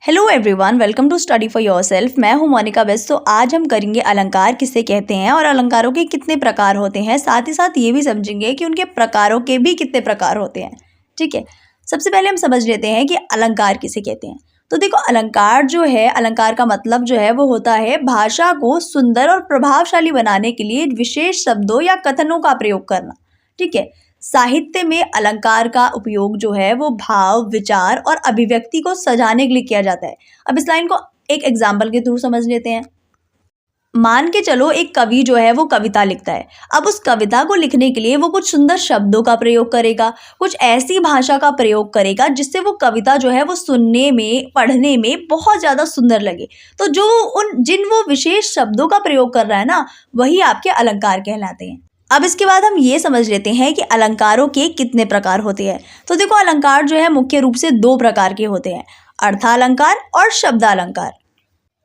Hello everyone, welcome to study for yourself. मैं हूं Monika best. तो आज हम करेंगे अलंकार किसे कहते हैं और अलंकारों के कितने प्रकार होते हैं। साथ ही साथ ये भी समझेंगे कि उनके प्रकारों के भी कितने प्रकार होते हैं। ठीक है, सबसे पहले हम समझ लेते हैं कि अलंकार किसे कहते हैं। तो देखो, अलंकार जो है, अलंकार का मतलब जो है वो होता है भाषा को सुंदर और प्रभावशाली बनाने के लिए विशेष शब्दों या कथनों का प्रयोग करना। ठीक है, साहित्य में अलंकार का उपयोग जो है वो भाव, विचार और अभिव्यक्ति को सजाने के लिए किया जाता है। अब इस लाइन को एक एग्जाम्पल के थ्रू समझ लेते हैं। मान के चलो, एक कवि जो है वो कविता लिखता है। अब उस कविता को लिखने के लिए वो कुछ सुंदर शब्दों का प्रयोग करेगा, कुछ ऐसी भाषा का प्रयोग करेगा जिससे वो कविता जो है वो सुनने में, पढ़ने में बहुत ज़्यादा सुंदर लगे। तो जिन वो विशेष शब्दों का प्रयोग कर रहा है ना, वही आपके अलंकार कहलाते हैं। अब इसके बाद हम ये समझ लेते हैं कि अलंकारों के कितने प्रकार होते हैं। तो देखो, अलंकार जो है मुख्य रूप से दो प्रकार के होते हैं, अर्थालंकार और शब्दालंकार।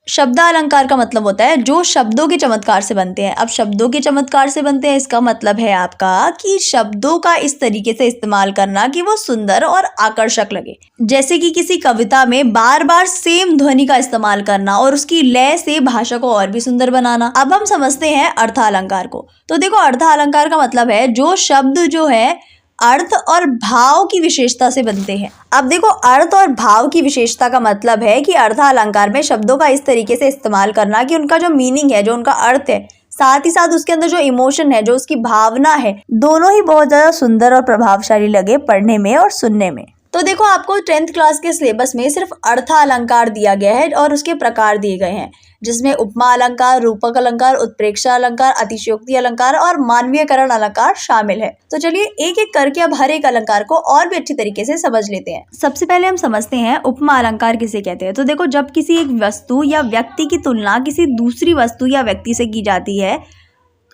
शब्दालंकार का मतलब होता है जो शब्दों के चमत्कार से बनते हैं। अब शब्दों के चमत्कार से बनते हैं, इसका मतलब है आपका कि शब्दों का इस तरीके से इस्तेमाल करना कि वो सुंदर और आकर्षक लगे। जैसे कि किसी कविता में बार बार सेम ध्वनि का इस्तेमाल करना और उसकी लय से भाषा को और भी सुंदर बनाना। अब हम समझते हैं अर्थालंकार को। तो देखो, अर्थालंकार का मतलब है जो शब्द जो है अर्थ और भाव की विशेषता से बनते हैं। अब देखो, अर्थ और भाव की विशेषता का मतलब है कि अर्थालंकार में शब्दों का इस तरीके से इस्तेमाल करना कि उनका जो मीनिंग है, जो उनका अर्थ है, साथ ही साथ उसके अंदर जो इमोशन है, जो उसकी भावना है, दोनों ही बहुत ज्यादा सुंदर और प्रभावशाली लगे पढ़ने में और सुनने में। तो देखो, आपको 10th क्लास के सिलेबस में सिर्फ अर्थालंकार दिया गया है और उसके प्रकार दिए गए हैं, जिसमें उपमा अलंकार, रूपक अलंकार, उत्प्रेक्षा अलंकार, अतिशयोक्ति अलंकार और मानवीयकरण अलंकार शामिल है। तो चलिए एक एक करके अब हर एक अलंकार को और भी अच्छी तरीके से समझ लेते हैं। सबसे पहले हम समझते हैं उपमा अलंकार किसे कहते हैं। तो देखो, जब किसी एक वस्तु या व्यक्ति की तुलना किसी दूसरी वस्तु या व्यक्ति से की जाती है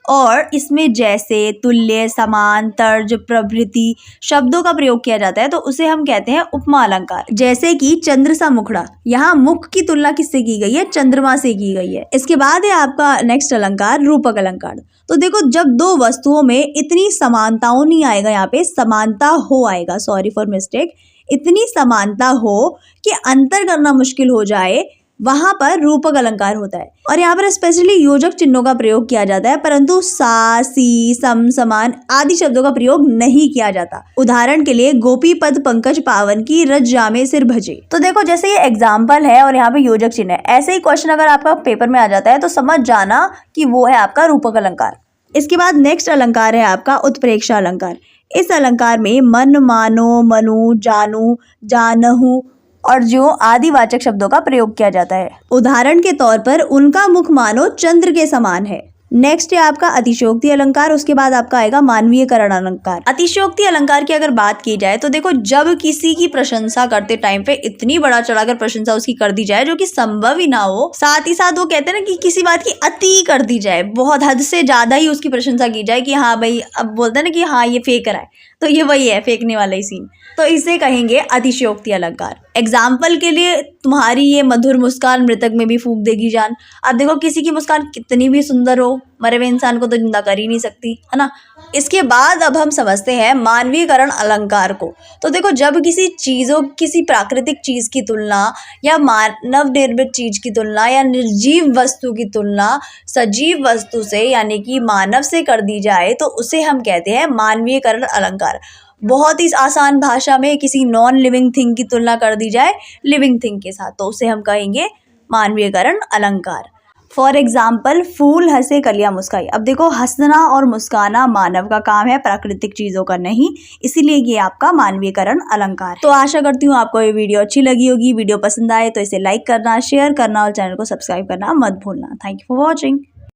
और इसमें जैसे तुल्य, समान, तर्ज, प्रभृति शब्दों का प्रयोग किया जाता है, तो उसे हम कहते हैं उपमा अलंकार। जैसे कि चंद्र सा मुखड़ा, यहाँ मुख की तुलना किससे की गई है? चंद्रमा से की गई है। इसके बाद है आपका नेक्स्ट अलंकार रूपक अलंकार। तो देखो, जब दो वस्तुओं में इतनी समानताओं नहीं आएगा, यहाँ पे समानता हो आएगा, सॉरी फॉर मिस्टेक, इतनी समानता हो कि अंतर करना मुश्किल हो जाए, वहां पर रूपक अलंकार होता है। और यहाँ पर स्पेशली योजक चिन्हों का प्रयोग किया जाता है, परंतु सा, सी, सम, समान आदि शब्दों का प्रयोग नहीं किया जाता। उदाहरण के लिए, गोपी पद पंकज पावन की, रज जामे सिर भजे। तो देखो, जैसे ये एग्जाम्पल है और यहाँ पे योजक चिन्ह है, ऐसे ही क्वेश्चन अगर आपका पेपर में आ जाता है तो समझ जाना कि वो है आपका रूपक अलंकार। इसके बाद नेक्स्ट अलंकार है आपका उत्प्रेक्षा अलंकार। इस अलंकार में मन, मानो, मनु, जानू, जानहु और जो आदिवाचक शब्दों का प्रयोग किया जाता है। उदाहरण के तौर पर, उनका मुख मानो चंद्र के समान है। नेक्स्ट है आपका अतिशयोक्ति अलंकार। उसके बाद आपका आएगा मानवीयकरण अलंकार। अतिशयोक्ति अलंकार की अगर बात की जाए तो देखो, जब किसी की प्रशंसा करते टाइम पे इतनी बड़ा चढ़ाकर प्रशंसा उसकी कर दी जाए जो कि संभव ही ना हो, साथ ही साथ वो कहते हैं ना कि किसी बात की अति कर दी जाए, बहुत हद से ज्यादा ही उसकी प्रशंसा की जाए कि हाँ भाई, अब बोलते हैं ना कि हाँ ये फेंक रहा है, तो ये वही है, फेंकने वाला ही सीन। तो इसे कहेंगे अतिशयोक्ति अलंकार। एग्जाम्पल के लिए, तुम्हारी ये मधुर मुस्कान मृतक में भी फूंक देगी जान। अब देखो, किसी की मुस्कान कितनी भी सुंदर हो, मरे हुए इंसान को तो जिंदा कर ही नहीं सकती, है ना। इसके बाद अब हम समझते हैं मानवीयकरण अलंकार को। तो देखो, जब किसी प्राकृतिक चीज की तुलना या मानव निर्मित चीज की तुलना या निर्जीव वस्तु की तुलना सजीव वस्तु से यानी कि मानव से कर दी जाए, तो उसे हम कहते हैं मानवीयकरण अलंकार। बहुत ही आसान भाषा में किसी नॉन लिविंग थिंग की तुलना कर दी जाए लिविंग थिंग के साथ, तो उसे हम कहेंगे मानवीयकरण अलंकार। फॉर एग्जाम्पल, फूल हंसे कलियां मुस्काई। अब देखो, हंसना और मुस्काना मानव का काम है, प्राकृतिक चीजों का नहीं, इसीलिए ये आपका मानवीयकरण अलंकार। तो आशा करती हूँ आपको ये वीडियो अच्छी लगी होगी। वीडियो पसंद आए तो इसे लाइक करना, शेयर करना और चैनल को सब्सक्राइब करना मत भूलना। Thank you for watching.